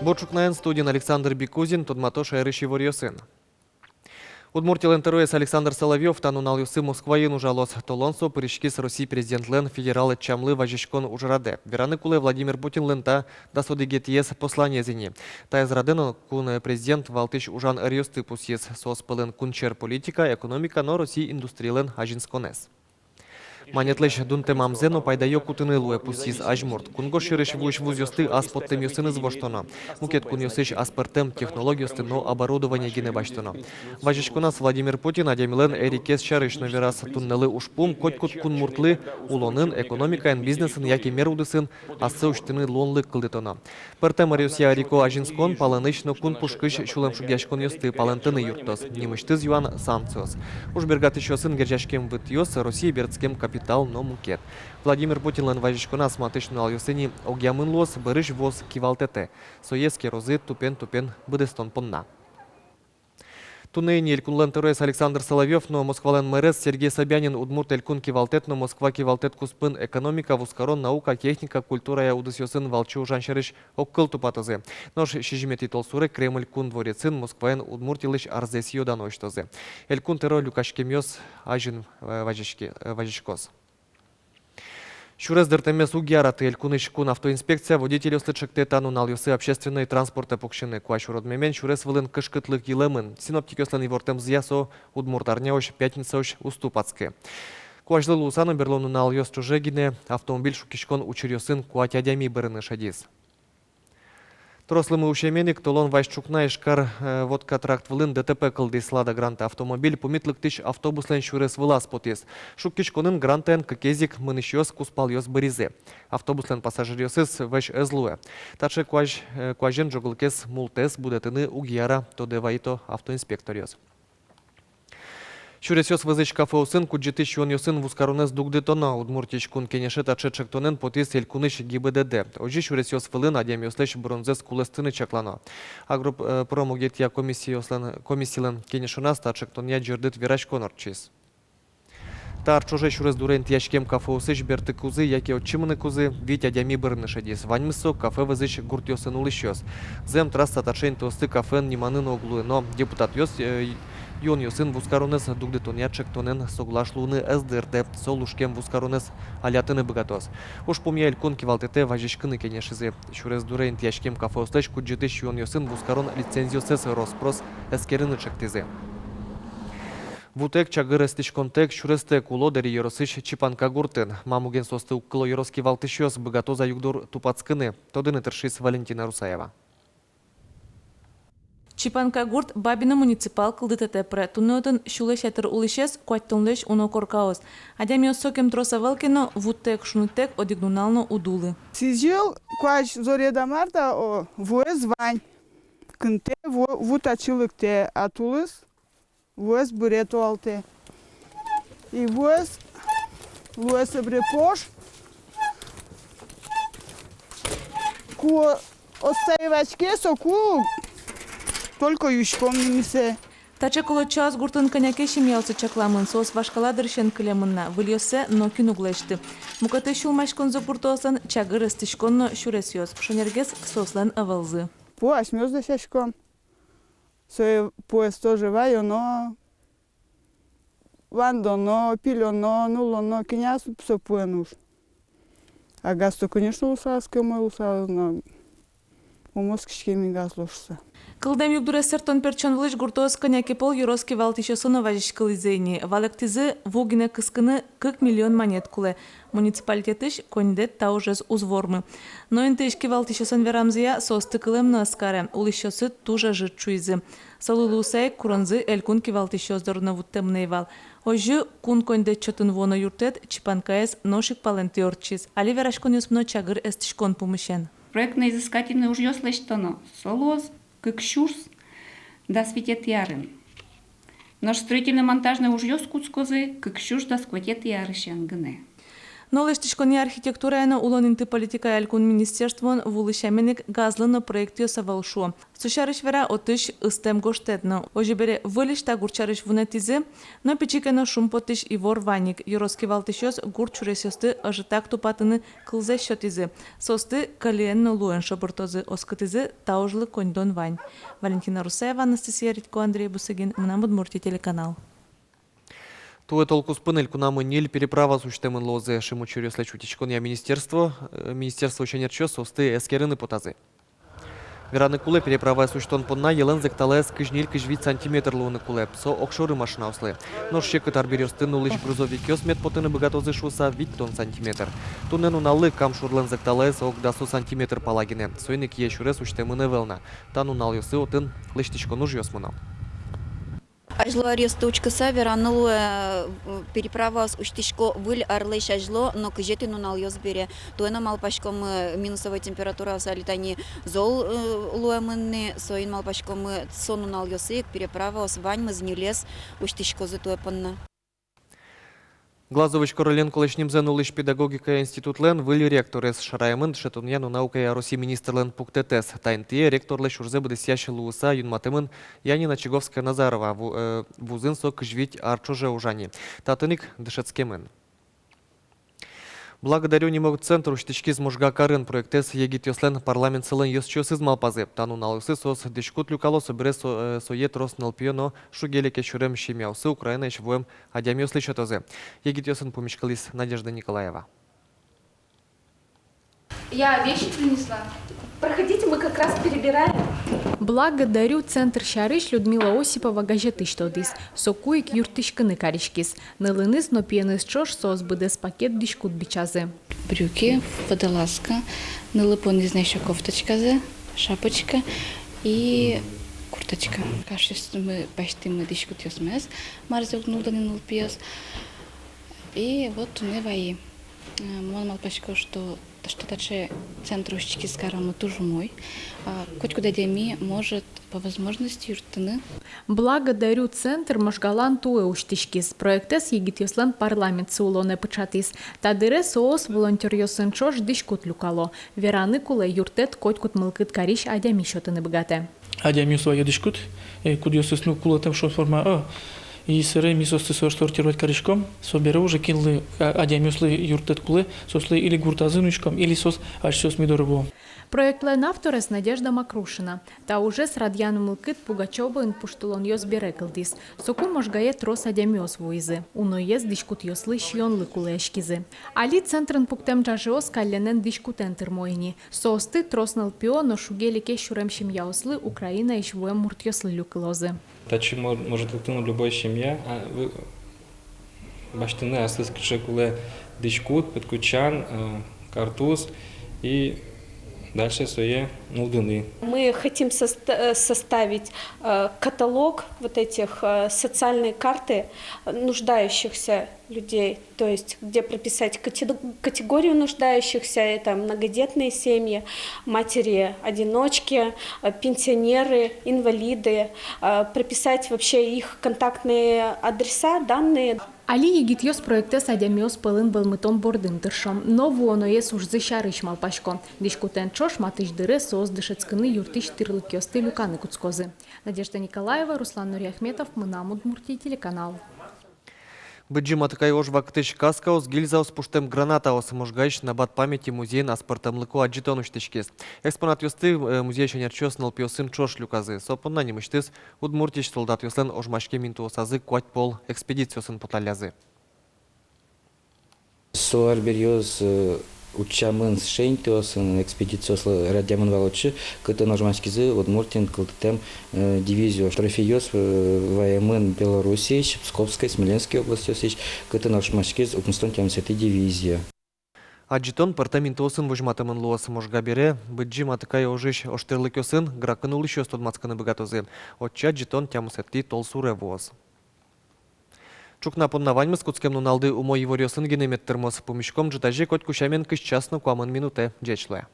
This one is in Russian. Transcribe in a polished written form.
Борчукнаен студент Александр Бикузин, Тодматоша Эрыши Ворьосын. Удмуртилен ТРС Александр Соловьев танунал юсы Москваин ужалос толонсо с России президент Лен федералы Чамлы Важишкон ужраде. Вераны куле Владимир Путин лента да содигетиес послание зини. Та из Радена кун президент Валтыш Ужан Эрьосты пусьес соспылен кунчер политика, экономика, но России индустриялен ажинсконес. Манетлеш дунте мамзено пайдайо кутыны луэ пусис ажмурт. Кунгоширыш вуш вузёсты аспоттем юсын извоштоно. Мукет кун юсыш аспартем технологиосты, но оборудование гине баштоно. Важишкунас Владимир Путин адемилен эрикес шарыш наверас туннелы ушпум, котькут кун муртлы улонын, экономикаен, бизнесен, яки мерудысын, асы уштыны лонлы кылдытоно. Пыртем Рюсия Рико ажинскон паланыш, но кун пушкыш шулем шугяшкон юсты палантыны юртос. Немыштыз юан санкциос. Уж бергат еще сын гержашкем вытьёс, России бердским капитал, но мукет. Владимир Путин лен Важишкона смотришнал юсыни огьямын лос, барыш воз кивалтете. Соески розы тупен будестон понна. Тунейни элькун лен ТРС Александр Соловьев, но Москвален мэрес Сергей Собянин удмурт элькун кивалтет, но Москва кивалтет куспын экономика, вускарон, наука, техника, культура я удысёсын валчу жаншерыш оккыл тупатозы. Нож шижимети толсуры Кремль кун дворецын Москваен удмуртилыш арзесио даноштозы. Элькун теро люкашкемёс ажин Важишкос. Шурес дертемес угяраты элькуныш кун автоинспекция водитель остычыкте танунал юсы общественные транспорта покшины куашуродмемен шурес вылын кышкытлык елемын. Синоптик ёслан ивортем зясо удмуртарняош пятницаош уступацке. Куашлы лусану берлонунал ёс чужегине автомобиль шукишкон учерёсын куатядями бырыны шадис. Трослымы ушеменик толон Вайшчукна ишкар водка тракт вылын ДТП кылды слада гранта автомобиль пумитлык тыш автобуслен шурес вылас потес. Шуккишконын грантен кекезик мыныш куспал ёс быризе. Автобуслен пассажир ёсыз вэш эзлуэ. Таче куажен жоглкес мултес будетыны угияра тодевайто автоинспектор ёс. Шурес ёс вызыч кафе усын куджеты шуон ёсын вускаронес дугдетона удмуртич кун кенеше тачечек тонен потис элькуныш ГИБДД. Ожи шурес ёс вылын адем ёслеш бронзес кулестыны чаклано. Агруп промогетия комиссийлен кенешунас тачек тония джердит вирач конорчис. Тар чуже шурес дурен тяшкем кафе усыч берты кузы, яки отчимыны кузы, вить адями бырны шадис. Ваньмысо кафе вызыч гурт ёсын улыш ёс. Зем трасса тачень тосты кафен ниманын оглуы, но депутат ёс Йон юсын вускаронес дугдетонячек тонен соглашлуны СДРД солушкем вускаронес алятыны богатос. Уж помня элькон кивалтете важишкыны кенешизе. Шурес дурен тяшкем кафе остач куджетеш йон юсын вускарон лицензиосес роспрос эскерыны чектизе. Вутек чагырестишконтек шуресте кулодери yorosыш чипанка гуртын. Мамуген состы уккыло йороски валтышёс богатоза югдур тупацкыны. Тодыны тыршис Валентина Русаева. Чипанка гурт бабина муниципал кылдытете пре. Туннотын шулеш этер улышес куаттонлеш уно коркаос. Адямиос сокем троса велкино вуттек шунутек одигнунално удулы. Сизил куач зореда марта вуэс вань. Кынте вутачылыкте атулыс вуэс бурету алте. И вуэс брепош ку остаевачке соку только юшком немесе. Таче коло час гуртын коняке шемялсы чакламын сос вашкаладыршен кылемынна выльосе но кинуглешти. Мукаты шулмашкон запуртосан чагыр эстишконно шуресёс. Шонергес сослен авалзы. По осмёзда шашком. Сое поезд тоже вайо, но вандо, но пило, но нуло, но киняс все пуэнуш. А газ-то, конечно, лусавское мой лусав, но у москишки ми газ лошса. Кылдем югдуресер тон перчон вылыш гуртоос коняке пол юроски валтишосуно важишкылызейни. Валектизы вугине кыскыны 40 миллион монет куле. Муниципалитетыш кондет таужез узвормы. Но интышки валтишосон верамзия состы кылем наскаре. Улышосы тужа жырчуизы. Салулусай куранзы элькун кивалтишоздорна вуттемнейвал. Ожу кун кондет чотын воно юртет чипанкаес ношик палентиорчиз. Али верашкон юсмно чагыр эстишкон пумышен. Проектно-изыскательный уж ёслештоно. Солоз, кыкшурс, да светет ярын. Наш строительно-монтажный уж ёс куцкозы, кыкшурс да скватет ярышен гыне. Нолештишкони архитектураяна улонинты политика ялкун министерствон вулышаменек газлыны проекты савалшу. Сушарыш вера отыш ыстем гоштетно. Ожибере вылишта гурчарыш вунетизе, но печикено шумпотыш ивор ваник. Юроски валтышёс гурчуресёсты ажитак тупатыны кылзе шотизе. Состы калиенно луэн шабыртозы оскытизе таужлы коньдон вань. Валентина Русаева, Анастасия Редько, Андрей Бусыгин, Мнам Удмуртия, телеканал. Туе толку спынель кунамы ниль переправа сущтемын лозе шиму чурёсле чутичкон я министерство ученерчо состы эскерыны потазы. Вераны куле переправа сущтон понна елен зекталес кыжниль кыжвит сантиметр луны куле, со окшоры машина услы. Но щекотар берёсты нулыш грузовик мет потыны богатозы шуса вит тон сантиметр. Тунен уналы кам шурлен зекталес ок дасу сантиметр палагине. Сойник ешуре сущтемыны велна. Тану нал ёсы отын лыштичкон уж ёсмына. Ажло арестучка савер, анулуя переправа с уштишко выль арлейш ажло, но кыжеты нунал ёзбере. Туэна малпашком минусовая температура салитани зол луэмынны, соин малпашком сон нунал ёсык, переправа с вань мазнилес уштишко затуэпанна. Глазович Королен колешним зенулыш педагогика институт лен выль ректор из шараймын шетуньяну наука и Руси министр лен пуктетес. Тайнтие ректор леш урзе буде сящи лууса юнматымын Янина Чеговская Назарова вузын сок жвить арчуже ужани. Татыник дышецкемын. Благодарю немог центру штички зможга карын проектес егит ёслен парламент сылын ёсчёс измал пазы. Тану налысы сос дишкут люкало собере соет рос налпионо шугелеке шурем щемяусы Украина ещё воем адям ёсли чотозе. Егит ёсын помешкалис Надежда Николаева. Я вещи принесла. Проходите, мы как раз перебираем. Благодарю Центр Шарыш Людмила Осипова газеты штодис. Сокуик юртышканы каришкис. Нылыныз но пьеныз чош сос быдес пакет дишкут бичазы. Брюки, водолазка, нылыпон из еще кофточка, шапочка и курточка. Кажется, мы почти мы дишкут ёсмес, марзок нуданин нылпиос. И вот туневаи. Мон малпачко, что дальше центр ущики с карамы тоже мой. Хоть куда деми может по возможности юртыны. Благодарю Центр Можгалан Туэ уштишкис. Проектес егит ёслен парламент сулоне пычатис. Тадыре соос волонтер ёсын чош дишкут люкало. Вераны куле юртет коть кут мылкыт кариш адями шотыны богате. Адями своя дишкут, куд ёсыс ну кулатем шот форма и сыры мисосты сортировать корешком, соберу уже кинули адямюслы юртет кулы, сосли или гуртазынучком, или сос аж сос мидорово. Проект лен авторес Надежда Макрушина. Та уже с Радьяну Мылкыт Пугачёва ин пуштулон ёс берекылдис. Соку можгает рос адямёс вуизы. Уно ез дишкут ёслы шьёнлы кулешкизы. Али центрын пуктем джажиос калленен дишкутен тырмоини. Соосты троснал пио, но шугелике шуремшим яуслы Украина иш вуем мурт ёслы люкылозы. Тачи может любая семья, баштыны аслы скрышекуле дишкут, подкучан, картуз и дальше свои нудыны. Мы хотим составить каталог вот этих социальной карты нуждающихся людей, то есть где прописать категорию нуждающихся, это многодетные семьи, матери-одиночки, пенсионеры, инвалиды, прописать вообще их контактные адреса, данные. Али егит ёс проектес адямиос пылын былмытон бордын тыршом, но воно ес уж зышарыш малпашко. Дишкутен чош матыш дыры соос дышецканы юртыш тырлык ёсты люканы куцкозы. Надежда Николаева, Руслан Нуриахметов, Мнам Удмуртия, телеканал. Быджима такая ож вактыш каскаус гильзаус пуштем гранатаус можгаиш на бат памяти музей на спортамлыку аджитонуш тышкес. Экспонат ёсты музей шенерчёс налпиосын чош люказы. Сопонна немыштыс удмуртиш солдат ёслен ожмашке минтуосазы куать пол экспедициосын поталязы. Соар берёз учамын шейнтосын экспедициослы радиамын валочы кыты ножмашкизы удмуртин кылтем дивизию трофеёс воемын Белоруссии Псковской Смоленской области кыты ножмашкиз укмстон тямсети дивизия. Аджитон партаментосын вожматымын луасы можга бере, быджима такая ожиш оштырлыкёсын гракын улышёс тодмацканы богатозы. Отча аджитон тямсети толсуре воз. Чукна поннавань скутскем нуналды умой его рёсын генемет термос помешком джитажи коть кушамен кыш часно куамын минуте джечле.